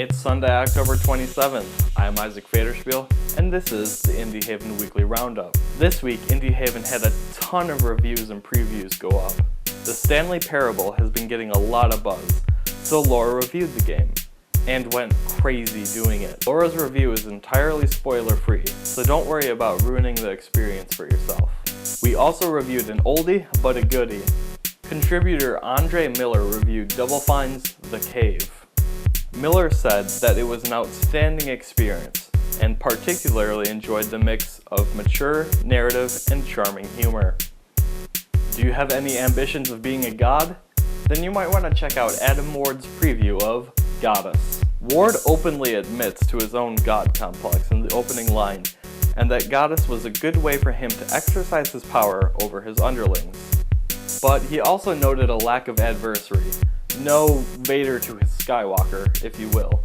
It's Sunday, October 27th. I'm Isaac Faderspiel, and this is the IndieHaven Weekly Roundup. This week, IndieHaven had a ton of reviews and previews go up. The Stanley Parable has been getting a lot of buzz, so Laura reviewed the game, and went crazy doing it. Laura's review is entirely spoiler-free, so don't worry about ruining the experience for yourself. We also reviewed an oldie, but a goodie. Contributor Andre Miller reviewed Double Fine's The Cave. Miller said that it was an outstanding experience, and particularly enjoyed the mix of mature narrative and charming humor. Do you have any ambitions of being a god? Then you might want to check out Adam Ward's preview of Godus. Ward openly admits to his own god complex in the opening line, and that Godus was a good way for him to exercise his power over his underlings. But he also noted a lack of adversary. No Vader to his Skywalker, if you will.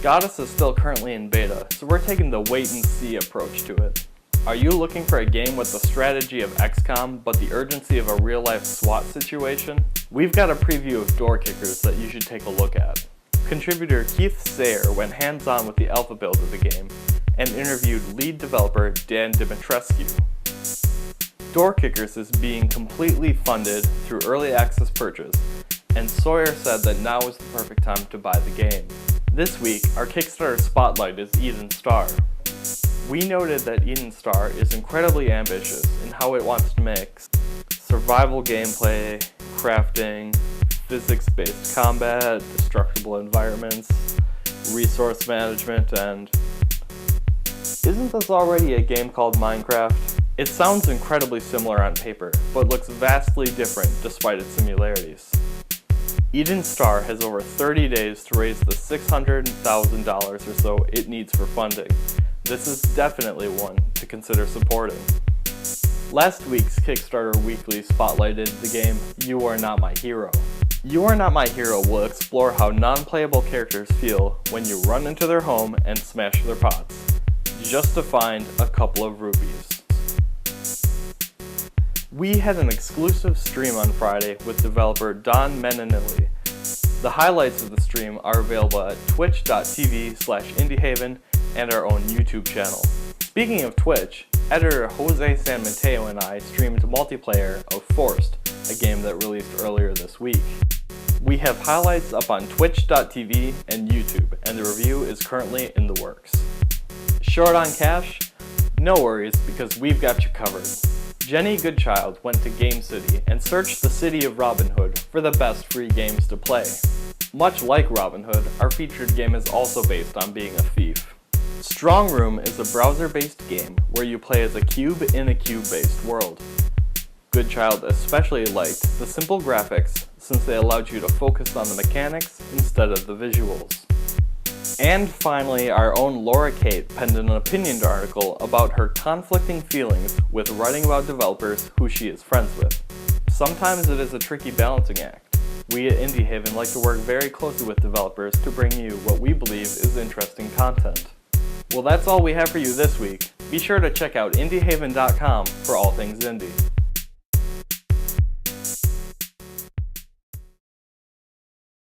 Godus is still currently in beta, so we're taking the wait-and-see approach to it. Are you looking for a game with the strategy of XCOM, but the urgency of a real-life SWAT situation? We've got a preview of Door Kickers that you should take a look at. Contributor Keith Sayer went hands-on with the alpha build of the game, and interviewed lead developer Dan Dimitrescu. Door Kickers is being completely funded through early access purchase, and Sawyer said that now is the perfect time to buy the game. This week, our Kickstarter spotlight is evenstar. We noted that evenstar is incredibly ambitious in how it wants to mix survival gameplay, crafting, physics-based combat, destructible environments, resource management, and... Isn't this already a game called Minecraft? It sounds incredibly similar on paper, but looks vastly different despite its similarities. evenstar has over 30 days to raise the $600,000 or so it needs for funding. This is definitely one to consider supporting. Last week's Kickstarter Weekly spotlighted the game You Are Not My Hero. You Are Not My Hero will explore how non-playable characters feel when you run into their home and smash their pots, just to find a couple of rupees. We had an exclusive stream on Friday with developer Don Menanilli. The highlights of the stream are available at twitch.tv/IndieHaven and our own YouTube channel. Speaking of Twitch, editor Jose San Mateo and I streamed multiplayer of Forced, a game that released earlier this week. We have highlights up on twitch.tv and YouTube, and the review is currently in the works. Short on cash? No worries, because we've got you covered. Jenny Goodchild went to Game City and searched the city of Robin Hood for the best free games to play. Much like Robin Hood, our featured game is also based on being a thief. Strongroom is a browser-based game where you play as a cube in a cube-based world. Goodchild especially liked the simple graphics since they allowed you to focus on the mechanics instead of the visuals. And finally, our own Laura Kate penned an opinioned article about her conflicting feelings with writing about developers who she is friends with. Sometimes it is a tricky balancing act. We at IndieHaven like to work very closely with developers to bring you what we believe is interesting content. Well, that's all we have for you this week. Be sure to check out IndieHaven.com for all things indie.